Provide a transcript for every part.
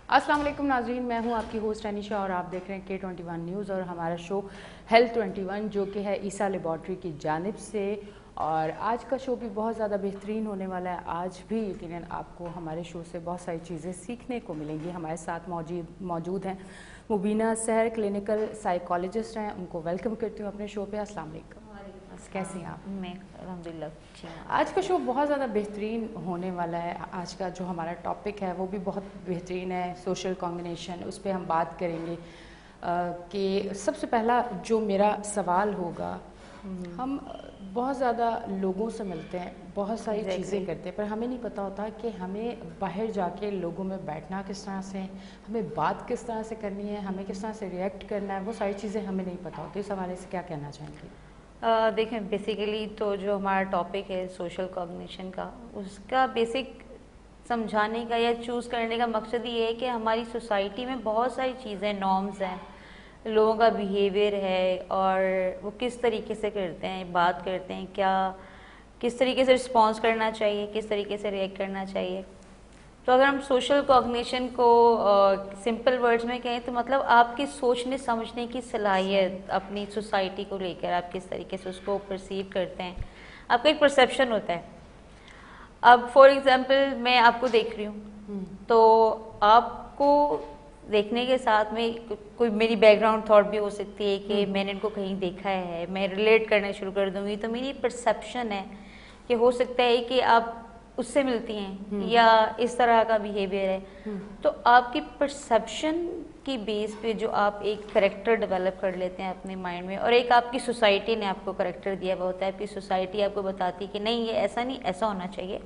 अस्सलाम वालेकुम नाज़रीन, मैं हूं आपकी होस्ट अनीशा और आप देख रहे हैं K21 न्यूज़ और हमारा शो हेल्थ 21 जो कि है ईसा लेबॉर्ट्री की जानिब से। और आज का शो भी बहुत ज़्यादा बेहतरीन होने वाला है। आज भी यकीनन आपको हमारे शो से बहुत सारी चीज़ें सीखने को मिलेंगी। हमारे साथ मौजूद हैं मुबीना सहर, क्लिनिकल साइकोलॉजिस्ट हैं। उनको वेलकम करती हूँ अपने शो पे। अस्सलाम वालेकुम, कैसी हैं आप? मैं अल्हम्दुलिल्लाह अच्छी हूँ। आज का शो बहुत ज़्यादा बेहतरीन होने वाला है। आज का जो हमारा टॉपिक है वो भी बहुत बेहतरीन है, सोशल कॉम्बिनेशन। उस पर हम बात करेंगे कि सबसे पहला जो मेरा सवाल होगा, हम बहुत ज़्यादा लोगों से मिलते हैं, बहुत सारी चीज़ें करते हैं, पर हमें नहीं पता होता कि हमें बाहर जाके लोगों में बैठना किस तरह से, हमें बात किस तरह से करनी है, हमें किस तरह से रिएक्ट करना है, वो सारी चीज़ें हमें नहीं पता होती। इस हवाले से क्या कहना चाहेंगे? देखें, बेसिकली तो जो हमारा टॉपिक है सोशल कॉग्निशन का, उसका बेसिक समझाने का या चूज़ करने का मकसद ये है कि हमारी सोसाइटी में बहुत सारी चीज़ें, नॉर्म्स हैं, लोगों का बिहेवियर है और वो किस तरीके से करते हैं, बात करते हैं, किस तरीके से रिस्पॉन्स करना चाहिए, किस तरीके से रिएक्ट करना चाहिए। तो अगर हम सोशल कॉग्निशन को सिंपल वर्ड्स में कहें तो मतलब आपकी सोचने समझने की सलाहियत अपनी सोसाइटी को लेकर, आप किस तरीके से उसको परसीव करते हैं, आपका एक परसेप्शन होता है। अब फॉर एग्जांपल मैं आपको देख रही हूँ, तो आपको देखने के साथ में कोई मेरी बैकग्राउंड थॉट भी हो सकती है कि मैंने इनको कहीं देखा है, मैं रिलेट करना शुरू कर दूँगी। तो मेरी परसेप्शन है कि हो सकता है कि आप उससे मिलती हैं या इस तरह का बिहेवियर है। तो आपकी परसेप्शन की बेस पे जो आप एक करेक्टर डेवलप कर लेते हैं अपने माइंड में, और एक आपकी सोसाइटी ने आपको करेक्टर दिया हुआ होता है। आपकी सोसाइटी आपको बताती है कि नहीं, ये ऐसा नहीं, ऐसा होना चाहिए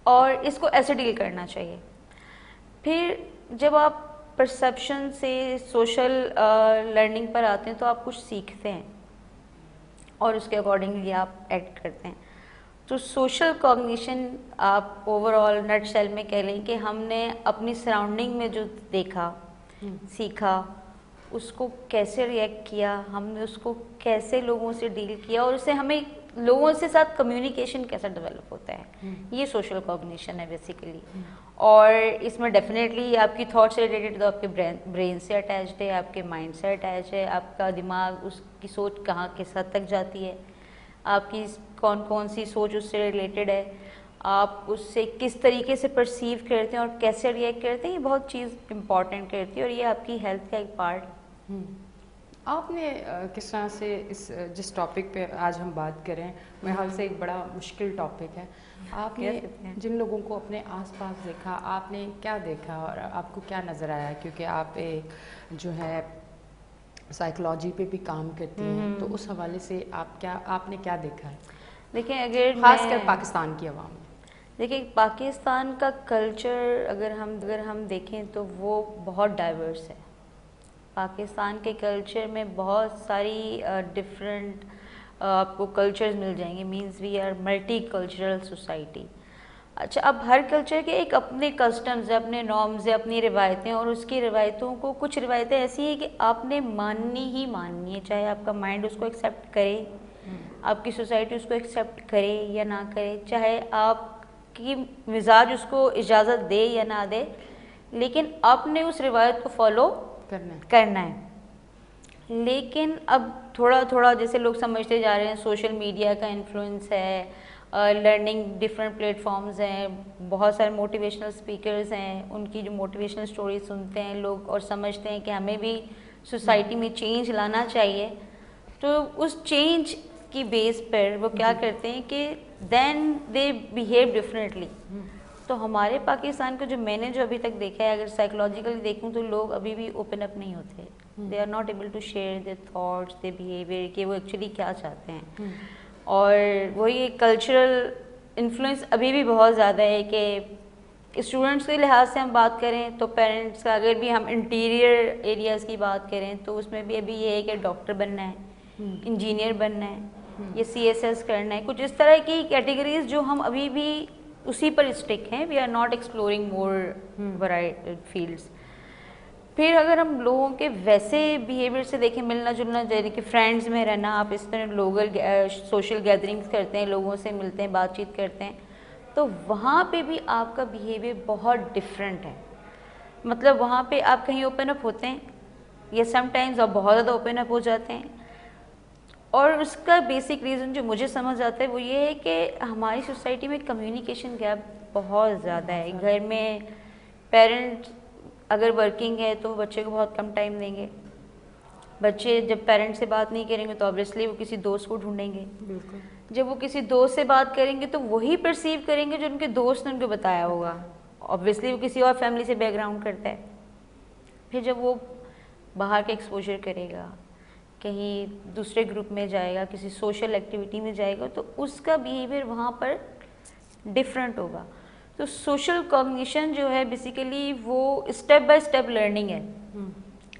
और इसको ऐसे डील करना चाहिए। फिर जब आप परसेप्शन से सोशल लर्निंग पर आते हैं तो आप कुछ सीखते हैं और उसके अकॉर्डिंगली आप एक्ट करते हैं। तो सोशल कॉग्निशन आप ओवरऑल नटशेल में कह लें कि हमने अपनी सराउंडिंग में जो देखा, सीखा, उसको कैसे रिएक्ट किया, हमने उसको कैसे लोगों से डील किया और उससे हमें लोगों से साथ कम्युनिकेशन कैसा डेवलप होता है, ये सोशल कॉग्निशन है बेसिकली। और इसमें डेफिनेटली आपकी थॉट से रिलेटेड, तो आपके ब्रेन से अटैच्ड है, आपके माइंड से अटैच है, आपका दिमाग, उसकी सोच कहाँ किस हद तक जाती है, आपकी कौन कौन सी सोच उससे रिलेटेड है, आप उससे किस तरीके से परसीव करते हैं और कैसे रिएक्ट करते हैं, ये बहुत चीज़ इम्पॉर्टेंट करती है और ये आपकी हेल्थ का एक पार्ट। आपने किस तरह से जिस टॉपिक पे आज हम बात करें, मेरे ख्याल से एक बड़ा मुश्किल टॉपिक है। आपने जिन लोगों को अपने आसपास देखा, आपने क्या देखा और आपको क्या नज़र आया? क्योंकि आप एक जो है साइकोलॉजी पे भी काम करती हैं, तो उस हवाले से आपने क्या देखा है? देखिए, अगर खासकर पाकिस्तान की आवाम में। देखिए, पाकिस्तान का कल्चर अगर हम देखें तो वो बहुत डाइवर्स है। पाकिस्तान के कल्चर में बहुत सारी डिफरेंट आपको कल्चर्स मिल जाएंगे। Means we are multicultural society. अच्छा, अब हर कल्चर के एक अपने कस्टम्स है, अपने नॉर्म्स है, अपनी रिवायतें, और उसकी रिवायतों को, कुछ रिवायतें ऐसी हैं कि आपने माननी ही माननी है, चाहे आपका माइंड उसको एक्सेप्ट करे, आपकी सोसाइटी उसको एक्सेप्ट करे या ना करे, चाहे आपकी मिजाज उसको इजाज़त दे या ना दे, लेकिन आपने उस रिवायत को फॉलो करना है। लेकिन अब थोड़ा थोड़ा जैसे लोग समझते जा रहे हैं, सोशल मीडिया का इन्फ्लुएंस है, लर्निंग डिफरेंट प्लेटफॉर्म्स हैं, बहुत सारे मोटिवेशनल स्पीकर्स हैं, उनकी जो मोटिवेशनल स्टोरी सुनते हैं लोग और समझते हैं कि हमें भी सोसाइटी में चेंज लाना चाहिए। तो उस चेंज की बेस पर वो क्या करते हैं कि देन दे बिहेव डिफरेंटली। तो हमारे पाकिस्तान को जो मैंने जो अभी तक देखा है, अगर साइकोलॉजिकली देखूं तो लोग अभी भी ओपन अप नहीं होते। They are not able to share their thoughts, their behaviour, कि वो एक्चुअली क्या चाहते हैं। और वही कल्चरल इन्फ्लुएंस अभी भी बहुत ज़्यादा है कि स्टूडेंट्स के लिहाज से हम बात करें तो पेरेंट्स का, अगर भी हम इंटीरियर एरियाज़ की बात करें तो उसमें भी अभी ये है कि डॉक्टर बनना है, इंजीनियर बनना है, या CSS करना है, कुछ इस तरह की कैटेगरीज जो हम अभी भी उसी पर स्टिक हैं। We are not exploring more variety fields. फिर अगर हम लोगों के वैसे बिहेवियर से देखें, मिलना जुलना, जैसे कि फ्रेंड्स में रहना, आप इस तरह लोग सोशल गैदरिंग्स करते हैं, लोगों से मिलते हैं, बातचीत करते हैं, तो वहाँ पे भी आपका बिहेवियर बहुत डिफरेंट है। मतलब वहाँ पे आप कहीं ओपन अप होते हैं या समटाइम्स आप बहुत ज़्यादा ओपन अप हो जाते हैं, और उसका बेसिक रीज़न जो मुझे समझ आता है वो ये है कि हमारी सोसाइटी में कम्युनिकेशन गैप बहुत ज़्यादा है। घर में पेरेंट्स अगर वर्किंग है तो बच्चे को बहुत कम टाइम देंगे, बच्चे जब पेरेंट्स से बात नहीं करेंगे तो ऑब्वियसली वो किसी दोस्त को ढूंढेंगे, बिल्कुल। जब वो किसी दोस्त से बात करेंगे तो वही परसीव करेंगे जो उनके दोस्त ने उनको बताया होगा, ऑब्वियसली वो किसी और फैमिली से बैकग्राउंड करता है। फिर जब वो बाहर का एक्सपोजर करेगा, कहीं दूसरे ग्रुप में जाएगा, किसी सोशल एक्टिविटी में जाएगा, तो उसका बिहेवियर वहाँ पर डिफरेंट होगा। तो सोशल कॉग्निशन जो है बेसिकली वो स्टेप बाय स्टेप लर्निंग है।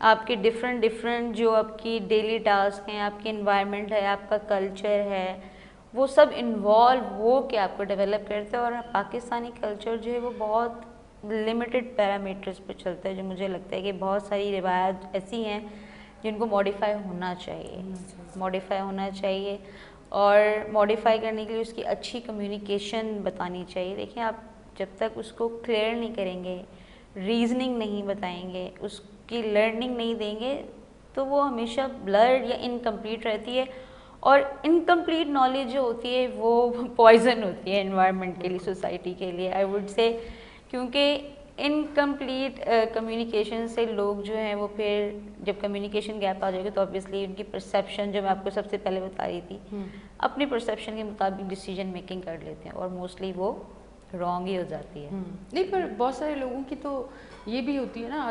आपके डिफरेंट जो आपकी डेली टास्क हैं, आपकी इन्वायरमेंट है, आपका कल्चर है, वो सब इन्वॉल्व हो के आपको डेवलप करते हैं। और पाकिस्तानी कल्चर जो है वो बहुत लिमिटेड पैरामीटर्स पे चलता है, जो मुझे लगता है कि बहुत सारी रिवायत ऐसी हैं जिनको मॉडिफाई होना चाहिए और मॉडिफाई करने के लिए उसकी अच्छी कम्युनिकेशन बतानी चाहिए। देखिए, आप जब तक उसको क्लियर नहीं करेंगे, रीजनिंग नहीं बताएंगे, उसकी लर्निंग नहीं देंगे, तो वो हमेशा ब्लर्ड या इनकम्प्लीट रहती है। और इनकम्प्लीट नॉलेज जो होती है वो पॉइजन होती है एनवायरनमेंट के लिए, सोसाइटी के लिए, आई वुड से। क्योंकि इनकम्प्लीट कम्युनिकेशन से लोग जो हैं वो फिर जब कम्युनिकेशन गैप आ जाएगा तो ऑब्वियसली उनकी परसेप्शन, जो मैं आपको सबसे पहले बता रही थी, अपनी परसेप्शन के मुताबिक डिसीजन मेकिंग कर लेते हैं और मोस्टली वो रॉन्ग ही हो जाती है। नहीं, पर बहुत सारे लोगों की तो ये भी होती है ना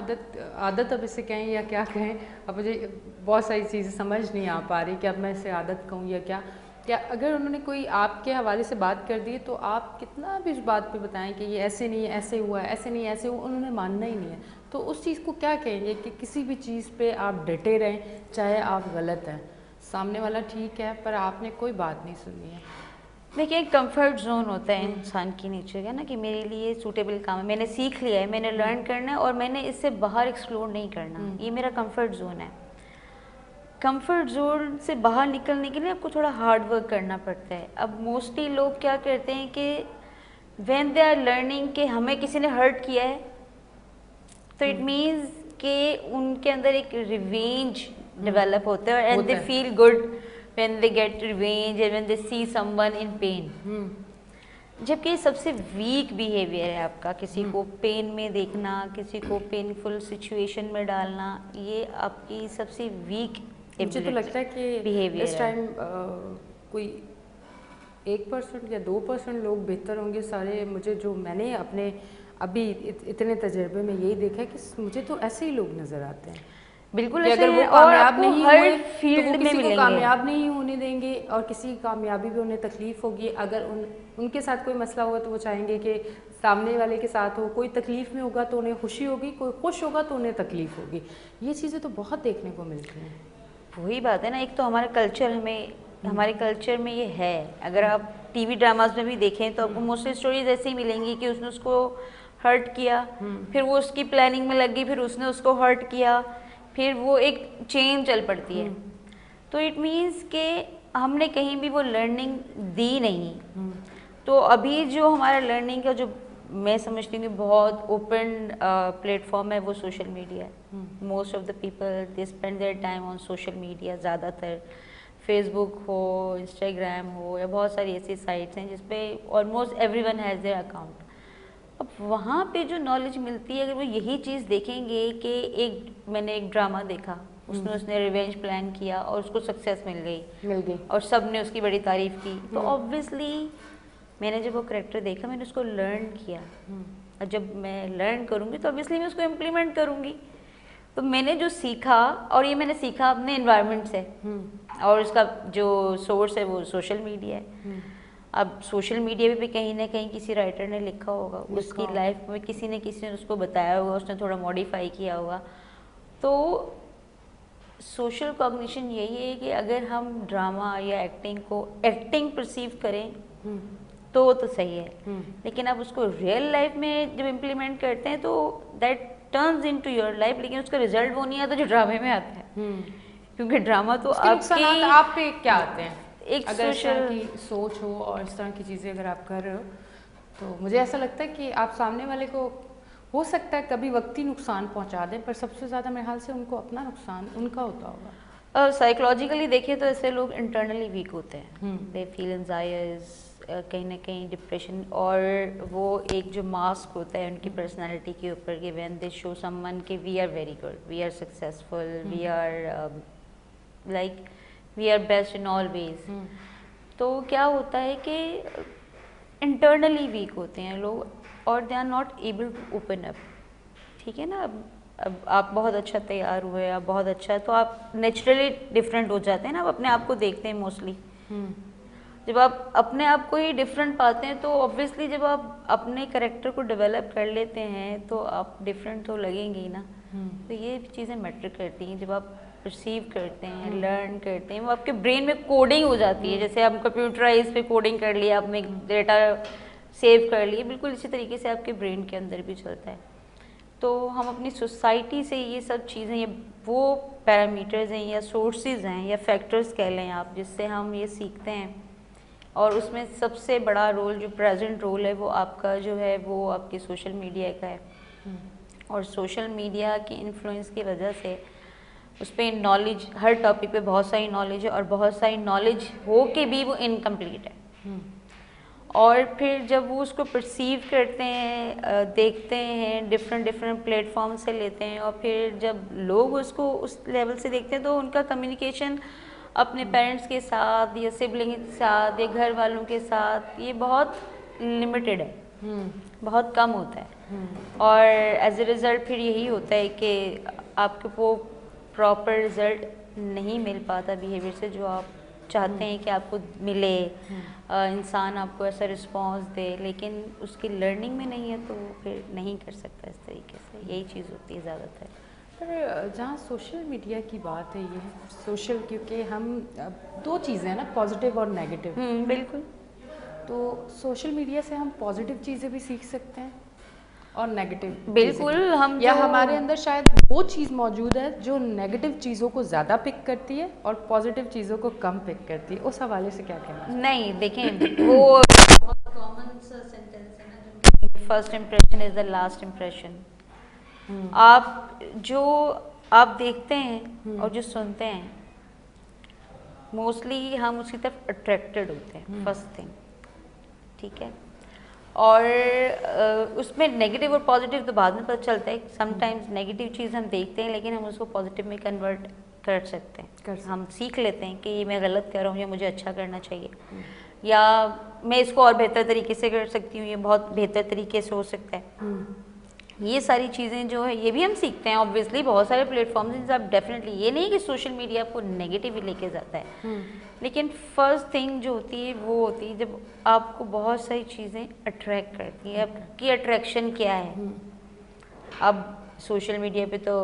आदत अब इसे कहें या क्या कहें, अब मुझे बहुत सारी चीज़ें समझ नहीं आ पा रही कि अब मैं इसे आदत कहूँ या क्या अगर उन्होंने कोई आपके हवाले से बात कर दी तो आप कितना भी उस बात पे बताएं कि ये ऐसे नहीं है, ऐसे हुआ है, ऐसे नहीं है, ऐसे हुआ, उन्होंने मानना ही नहीं है। तो उस चीज़ को क्या कहेंगे कि किसी भी चीज़ पे आप डटे रहें, चाहे आप गलत हैं, सामने वाला ठीक है पर आपने कोई बात नहीं सुननी है। देखिए, एक कंफर्ट जोन होता है इंसान की नेचर का ना, कि मेरे लिए सूटेबल काम है, मैंने सीख लिया है, मैंने लर्न करना है और मैंने इससे बाहर एक्सप्लोर नहीं करना, ये मेरा कंफर्ट जोन है। कंफर्ट जोन से बाहर निकलने के लिए आपको थोड़ा हार्ड वर्क करना पड़ता है। अब मोस्टली लोग क्या करते हैं कि व्हेन दे आर लर्निंग कि हमें किसी ने हर्ट किया है, तो इट मीन्स कि उनके अंदर एक रिवेंज डेवलप होता है and they feel good when they get revenge and when they see someone in pain। जबकि ये सबसे वीक बिहेवियर है आपका, किसी को पेन में देखना, किसी को पेनफुल सिचुएशन में डालना, ये आपकी सबसे वीक मुझे तो लगता है कि बिहेवियर इस टाइम कोई 1% या 2% लोग बेहतर होंगे सारे। मुझे जो मैंने अपने अभी इतने तजर्बे में यही देखा है कि मुझे तो ऐसे ही लोग नज़र आते हैं। बिल्कुल, अगर वो कामयाब नहीं हुए तो वो किसी को कामयाब नहीं होने देंगे और किसी की कामयाबी भी उन्हें तकलीफ होगी। अगर उनके साथ कोई मसला होगा तो वो चाहेंगे कि सामने वाले के साथ हो, कोई तकलीफ में होगा तो उन्हें खुशी होगी, कोई खुश होगा तो उन्हें तकलीफ होगी। ये चीज़ें तो बहुत देखने को मिलती हैं। वही बात है ना, एक तो हमारा कल्चर हमारे कल्चर में ये है। अगर आप टीवी ड्रामाज में भी देखें तो आपको मोस्टली स्टोरीज ऐसे ही मिलेंगी कि उसने उसको हर्ट किया, फिर वो उसकी प्लानिंग में लग गई, फिर उसने उसको हर्ट किया, फिर वो एक चेन चल पड़ती है। तो इट मीन्स कि हमने कहीं भी वो लर्निंग दी नहीं। तो अभी जो हमारा लर्निंग का जो मैं समझती हूँ कि बहुत ओपन प्लेटफॉर्म है वो सोशल मीडिया है। Most of the people they spend their time on social media, ज़्यादातर फेसबुक हो, इंस्टाग्राम हो, या बहुत सारी ऐसी साइट्स हैं जिसपे almost everyone has their account. अब वहाँ पे जो नॉलेज मिलती है, अगर वो यही चीज़ देखेंगे कि मैंने एक ड्रामा देखा, उसने रिवेंज प्लान किया और उसको सक्सेस मिल गई और सब ने उसकी बड़ी तारीफ की, तो ऑब्वियसली मैंने जब वो करेक्टर देखा, मैंने उसको लर्न किया, और जब मैं लर्न करूँगी तो ऑब्वियसली मैं उसको इम्प्लीमेंट करूँगी। तो मैंने जो सीखा, और ये मैंने सीखा अपने इन्वायरमेंट से, और उसका जो सोर्स है वो सोशल मीडिया है। अब सोशल मीडिया पे भी कहीं ना कहीं किसी राइटर ने लिखा होगा, उसकी लाइफ में किसी ने उसको बताया होगा, उसने थोड़ा मॉडिफाई किया होगा। तो सोशल कॉग्निशन यही है कि अगर हम ड्रामा या एक्टिंग को एक्टिंग परसीव करें तो सही है, लेकिन आप उसको रियल लाइफ में जब इम्प्लीमेंट करते हैं तो that turns into your life, लेकिन उसका रिजल्ट वो नहीं आता जो ड्रामे में आता है। क्योंकि ड्रामा तो आपके आप पे क्या आते हैं, एक अगर इस तरह की सोच हो और इस तरह की चीज़ें अगर आप कर रहे हो, तो मुझे ऐसा लगता है कि आप सामने वाले को हो सकता है कभी वक्ती नुकसान पहुंचा दें, पर सबसे ज़्यादा मेरे ख्याल से उनको अपना नुकसान उनका होता होगा। साइकोलॉजिकली देखें तो ऐसे लोग इंटरनली वीक होते हैं, दे फील एंजाइज, कहीं ना कहीं डिप्रेशन, और वो एक जो मास्क होता है उनकी पर्सनालिटी के ऊपर कि व्हेन दे शो समवन कि we are very good, we are successful, we are like we are best in all ways, तो क्या होता है कि इंटरनली वीक होते हैं लोग और they are not able to open up. ठीक है ना, अब आप बहुत अच्छा तैयार हुए, आप बहुत अच्छा, तो आप नेचुरली डिफरेंट हो जाते हैं ना, आप अपने आप को देखते हैं मोस्टली। जब आप अपने आप को ही डिफरेंट पाते हैं तो ऑब्वियसली जब आप अपने करेक्टर को डेवलप कर लेते हैं तो आप डिफरेंट तो लगेंगे ही ना। तो ये चीज़ें मैटर करती हैं, जब आप परसीव करते हैं, लर्न करते हैं, वो आपके ब्रेन में कोडिंग हो जाती है। जैसे हम कंप्यूटराइज पे कोडिंग कर लिया, आपने डेटा सेव कर लिए, बिल्कुल इसी तरीके से आपके ब्रेन के अंदर भी चलता है। तो हम अपनी सोसाइटी से ये सब चीज़ें, ये वो पैरामीटर्स हैं या सोर्सेज हैं या फैक्टर्स कह लें आप, जिससे हम ये सीखते हैं, और उसमें सबसे बड़ा रोल जो प्रेजेंट रोल है वो आपका जो है वो आपके सोशल मीडिया का है। और सोशल मीडिया की इन्फ्लुएंस की वजह से उस पर नॉलेज, हर टॉपिक पे बहुत सारी नॉलेज है, और बहुत सारी नॉलेज हो के भी वो इनकम्प्लीट है। और फिर जब वो उसको परसीव करते हैं, देखते हैं, डिफरेंट प्लेटफॉर्म से लेते हैं, और फिर जब लोग उसको उस लेवल से देखते हैं तो उनका कम्युनिकेशन अपने पेरेंट्स के साथ या सिबलिंग के साथ या घर वालों के साथ ये बहुत लिमिटेड है, बहुत कम होता है। और एज ए रिज़ल्ट फिर यही होता है कि आपको वो प्रॉपर रिज़ल्ट नहीं मिल पाता बिहेवियर से जो आप चाहते हैं कि आपको मिले, इंसान आपको ऐसा रिस्पॉन्स दे, लेकिन उसकी लर्निंग में नहीं है तो वो फिर नहीं कर सकता इस तरीके से। यही चीज़ होती है ज़्यादातर। पर जहाँ सोशल मीडिया की बात है, ये सोशल, क्योंकि हम दो चीज़ें हैं ना, पॉजिटिव और नेगेटिव। बिल्कुल। तो सोशल मीडिया से हम पॉजिटिव चीज़ें भी सीख सकते हैं और नेगेटिव, बिल्कुल। हम या हमारे अंदर शायद वो चीज़ मौजूद है जो नेगेटिव चीज़ों को ज़्यादा पिक करती है और पॉजिटिव चीज़ों को कम पिक करती है, उस हवाले से क्या कहना है? नहीं, देखें वो बहुत कॉमन सा सेंटेंस है ना, first impression is the last impression. आप जो आप देखते हैं और जो सुनते हैं, मोस्टली हम उसकी तरफ अट्रैक्टेड होते हैं, फर्स्ट थिंग। ठीक है, और उसमें नेगेटिव और पॉजिटिव तो बाद में पता चलता है। समटाइम्स नेगेटिव चीज़ हम देखते हैं लेकिन हम उसको पॉजिटिव में कन्वर्ट कर सकते हैं। हम सीख लेते हैं कि ये मैं गलत कर रहा हूँ या मुझे अच्छा करना चाहिए, या मैं इसको और बेहतर तरीके से कर सकती हूँ, ये बहुत बेहतर तरीके से हो सकता है। ये सारी चीज़ें जो है ये भी हम सीखते हैं। ऑब्वियसली बहुत सारे प्लेटफॉर्म्स आप डेफिनेटली, ये नहीं कि सोशल मीडिया आपको नेगेटिव ही लेके जाता है, लेकिन फर्स्ट थिंग जो होती है वो होती है जब आपको बहुत सारी चीज़ें अट्रैक्ट करती हैं। आपकी अट्रैक्शन क्या है? अब सोशल मीडिया पे तो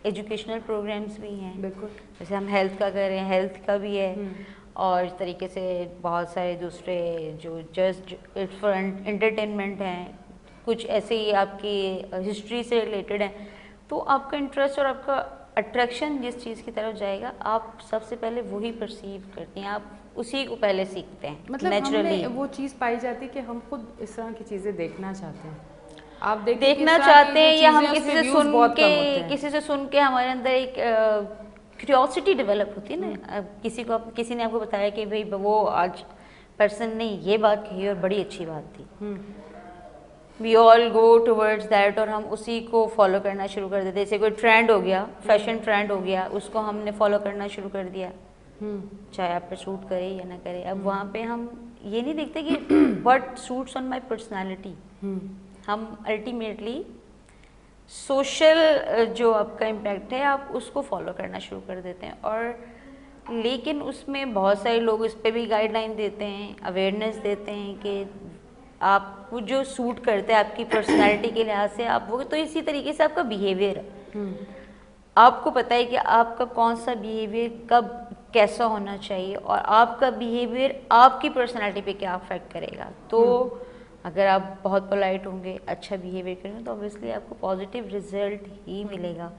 एजुकेशनल प्रोग्राम्स भी हैं, बिल्कुल, जैसे हम हेल्थ का कर रहे हैं, हेल्थ का भी है, और इस तरीके से बहुत सारे दूसरे जो जस्ट फॉर एंटरटेनमेंट हैं, कुछ ऐसे ही आपकी हिस्ट्री से रिलेटेड है। तो आपका इंटरेस्ट और आपका अट्रैक्शन जिस चीज़ की तरफ जाएगा, आप सबसे पहले वही परसीव करती हैं, आप उसी को पहले सीखते हैं। मतलब नेचुरली वो चीज़ पाई जाती है कि हम खुद इस तरह की चीज़ें देखना चाहते हैं। आप देखना चाहते हैं, या हम किसी से सुन के हमारे अंदर एक क्यूरियोसिटी डेवलप होती है ना। किसी ने आपको बताया कि भाई वो आज पर्सन ने ये बात कही और बड़ी अच्छी बात थी, we all go towards that, और हम उसी को फॉलो करना शुरू कर देते। जैसे कोई ट्रेंड हो गया, फैशन ट्रेंड हो गया, उसको हमने फॉलो करना शुरू कर दिया, चाहे आप पे सूट करे या ना करे। अब वहाँ पे हम ये नहीं देखते कि what suits on my personality. हम अल्टीमेटली सोशल जो आपका इम्पैक्ट है आप उसको फॉलो करना शुरू कर देते हैं। और लेकिन उसमें बहुत सारे लोग इस पर भी गाइडलाइन देते हैं, अवेयरनेस देते हैं कि आपको जो सूट करता है आपकी पर्सनालिटी के लिहाज से, आप वो तो इसी तरीके से आपका बिहेवियर है। आपको पता है कि आपका कौन सा बिहेवियर कब कैसा होना चाहिए, और आपका बिहेवियर आपकी पर्सनालिटी पे क्या अफेक्ट करेगा। तो अगर आप बहुत पोलाइट होंगे, अच्छा बिहेवियर करेंगे, तो ऑब्वियसली आपको पॉजिटिव रिजल्ट ही मिलेगा।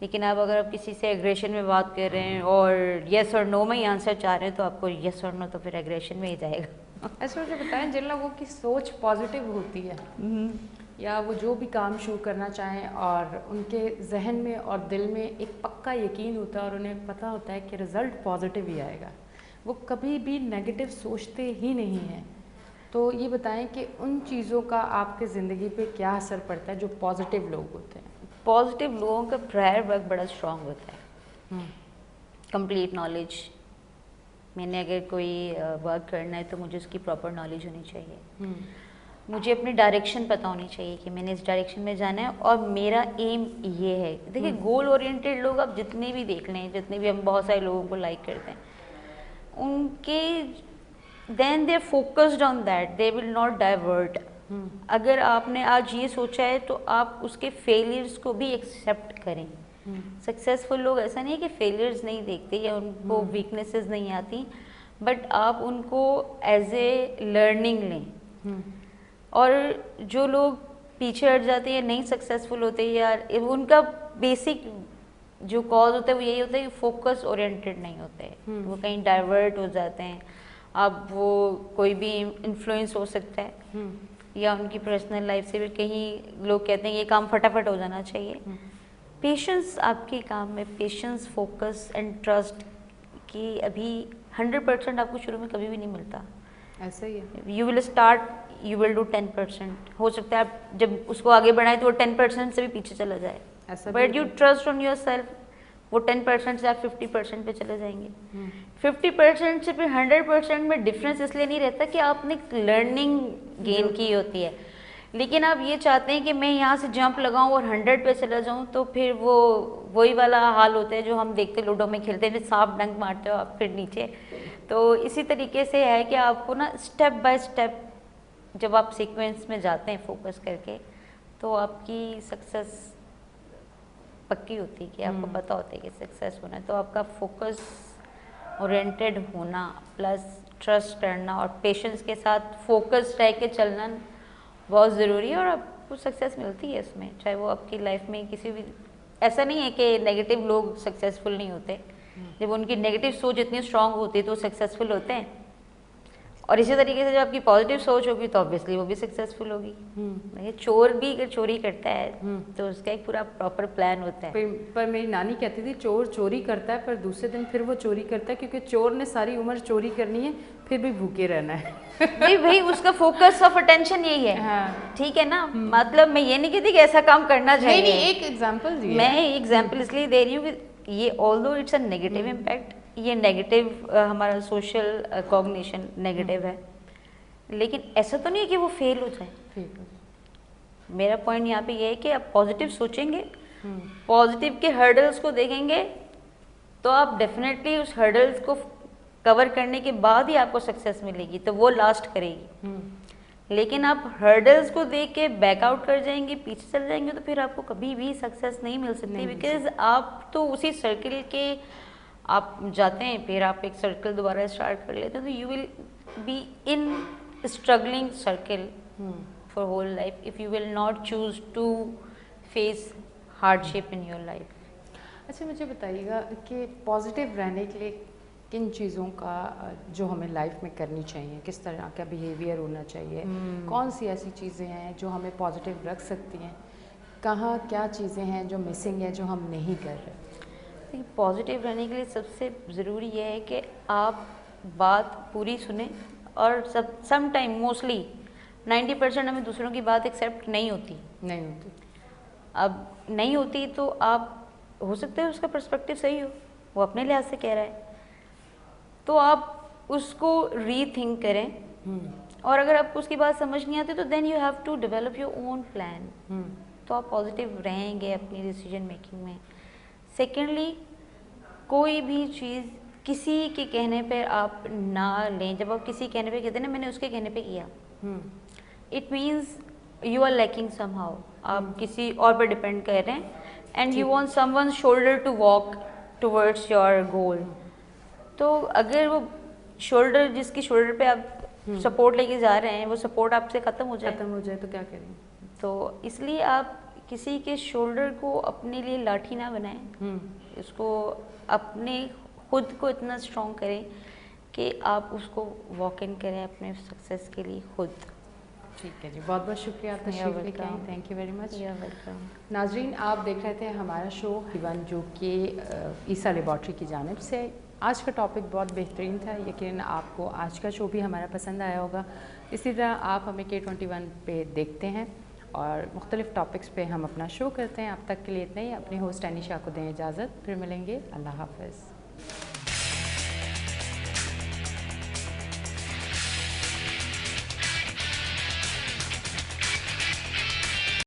लेकिन अगर आप किसी से एग्रेशन में बात कर रहे हैं और येस और नो में ही आंसर चाह रहे हैं, तो आपको येस और नो तो फिर एग्रेशन में ही जाएगा। ऐसे मुझे बताएं, जिन लोगों की सोच पॉजिटिव होती है या वो जो भी काम शुरू करना चाहें और उनके जहन में और दिल में एक पक्का यकीन होता है और उन्हें पता होता है कि रिज़ल्ट पॉजिटिव ही आएगा, वो कभी भी नेगेटिव सोचते ही नहीं हैं। तो ये बताएं कि उन चीज़ों का आपके ज़िंदगी पे क्या असर पड़ता है जो पॉजिटिव लोग होते हैं? पॉजिटिव लोगों का प्रायर वर्क बड़ा स्ट्रांग होता है, कंप्लीट नॉलेज। मैंने अगर कोई वर्क करना है तो मुझे उसकी प्रॉपर नॉलेज होनी चाहिए, मुझे अपनी डायरेक्शन पता होनी चाहिए कि मैंने इस डायरेक्शन में जाना है और मेरा एम ये है। देखिए गोल ओरिएंटेड लोग आप जितने भी देख लें, जितने भी हम बहुत सारे लोगों को लाइक करते हैं, उनके then they are focused on that, they will not divert. अगर आपने आज ये सोचा है तो आप उसके फेलियर्स को भी एक्सेप्ट करें। सक्सेसफुल लोग ऐसा नहीं है कि फेलियर्स नहीं देखते या उनको वीकनेसेस नहीं आती, बट आप उनको एज ए लर्निंग लें। और जो लोग पीछे हट जाते हैं, नहीं सक्सेसफुल होते यार, उनका बेसिक जो कॉज होता है वो यही होता है कि फोकस ओरिएंटेड नहीं होते, वो कहीं डाइवर्ट हो जाते हैं। अब वो कोई भी इन्फ्लुएंस हो सकता है या उनकी पर्सनल लाइफ से भी कहीं लोग कहते हैं ये काम फटाफट हो जाना चाहिए। पेशेंस आपके काम में, पेशेंस, फोकस एंड ट्रस्ट की अभी 100% आपको शुरू में कभी भी नहीं मिलता। ऐसा ही है। You will start, you will do 10%, हो सकता है आप जब उसको आगे बढ़ाएं तो वो 10% से भी पीछे चला जाए, but you trust on your self, वो 10% से आप 50% पे चले जाएंगे। 50% से फिर 100% में डिफरेंस इसलिए नहीं रहता कि आपने लर्निंग गेन की होती है, लेकिन आप ये चाहते हैं कि मैं यहाँ से जंप लगाऊं और 100 पे चला जाऊं, तो फिर वो वही वाला हाल होता है जो हम देखते लूडो में खेलते हैं, सांप डंक मारते हो आप फिर नीचे। तो इसी तरीके से है कि आपको ना स्टेप बाय स्टेप जब आप सीक्वेंस में जाते हैं फोकस करके, तो आपकी सक्सेस पक्की होती है कि आपको पता होता है कि सक्सेस होना है। तो आपका फोकस ओरिएंटेड होना प्लस ट्रस्ट करना और पेशेंस के साथ फोकस रह के चलना बहुत ज़रूरी है, और आपको सक्सेस मिलती है इसमें, चाहे वो आपकी लाइफ में किसी भी। ऐसा नहीं है कि नेगेटिव लोग सक्सेसफुल नहीं होते, जब उनकी नेगेटिव सोच इतनी स्ट्रांग होती है तो सक्सेसफुल होते हैं। और इसी तरीके से जब आपकी पॉजिटिव सोच होगी तो ऑब्वियसली वो भी सक्सेसफुल होगी। चोर भी अगर चोरी करता है तो उसका एक पूरा प्रॉपर प्लान होता है। पर मेरी नानी कहती थी चोर चोरी करता है पर दूसरे दिन फिर वो चोरी करता है, क्योंकि चोर ने सारी उम्र चोरी करनी है, फिर भी भूखे रहना है। नहीं भाई, उसका फोकस ऑफ अटेंशन यही है। हाँ। ठीक है ना, मतलब मैं ये नहीं कहती कि ऐसा काम करना चाहिए। नहीं, एक एग्जाम्पल दिया, मैं एग्जाम्पल इसलिए दे रही हूँ कि ये although it's a negative impact, ये नेगेटिव हमारा सोशल कॉग्निशन नेगेटिव है, लेकिन ऐसा तो नहीं है कि वो फेल हो जाए। मेरा पॉइंट यहाँ पे ये है कि आप पॉजिटिव सोचेंगे, पॉजिटिव के हर्डल्स को देखेंगे, तो आप डेफिनेटली उस हर्डल्स को कवर करने के बाद ही आपको सक्सेस मिलेगी, तो वो लास्ट करेगी। लेकिन आप हर्डल्स को देख के बैकआउट कर जाएंगे, पीछे चल जाएंगे, तो फिर आपको कभी भी सक्सेस नहीं मिल सकती, बिकॉज आप तो उसी सर्किल के आप जाते हैं, फिर आप एक सर्कल दोबारा स्टार्ट कर लेते हैं, तो you will be in struggling circle for whole life if you will not choose to face hardship in your life. अच्छा, मुझे बताइएगा कि पॉजिटिव रहने के लिए किन चीज़ों का जो हमें लाइफ में करनी चाहिए, किस तरह का बिहेवियर होना चाहिए, कौन सी ऐसी चीज़ें हैं जो हमें पॉजिटिव रख सकती हैं, कहाँ क्या चीज़ें हैं जो मिसिंग है जो हम नहीं कर रहे। पॉजिटिव रहने के लिए सबसे ज़रूरी ये है कि आप बात पूरी सुने, और सम टाइम मोस्टली 90% हमें दूसरों की बात एक्सेप्ट नहीं होती। अब नहीं होती तो आप, हो सकता है उसका पर्सपेक्टिव सही हो, वो अपने लिहाज से कह रहा है, तो आप उसको रीथिंक करें। और अगर आपको उसकी बात समझ नहीं आती तो then you have to develop your own plan, तो आप पॉजिटिव रहेंगे अपनी डिसीजन मेकिंग में। सेकेंडली, कोई भी चीज़ किसी के कहने पे आप ना लें। जब आप किसी कहने पे कहते हैं ना मैंने उसके कहने पे किया, it means you are lacking somehow, आप किसी और पर डिपेंड कर रहे हैं, and you want someone shoulder to walk towards your goal. तो अगर वो शोल्डर, जिसकी शोल्डर पे आप सपोर्ट लेके जा रहे हैं, वो सपोर्ट आपसे ख़त्म हो जाए तो क्या करें। तो इसलिए आप किसी के शोल्डर को अपने लिए लाठी ना बनाएं, इसको अपने खुद को इतना स्ट्रॉन्ग करें कि आप उसको वॉक इन करें अपने सक्सेस के लिए खुद। ठीक है जी, बहुत बहुत शुक्रिया आप तशरीफ़ लेके आए, thank you very much. Welcome. नाजरीन, आप देख रहे थे हमारा शो इवन जो कि ईसा लेबॉर्ट्री की जानिब से। आज का टॉपिक बहुत बेहतरीन था, यकीन आपको आज का शो भी हमारा पसंद आया होगा। इसी तरह आप हमें K21 पे देखते हैं और मुख्तलिफ़ टॉपिक्स पे हम अपना शो करते हैं। अब तक के लिए इतना ही। अपनी होस्ट अनीशा को दें इजाज़त, फिर मिलेंगे। अल्लाह हाफ़िज़।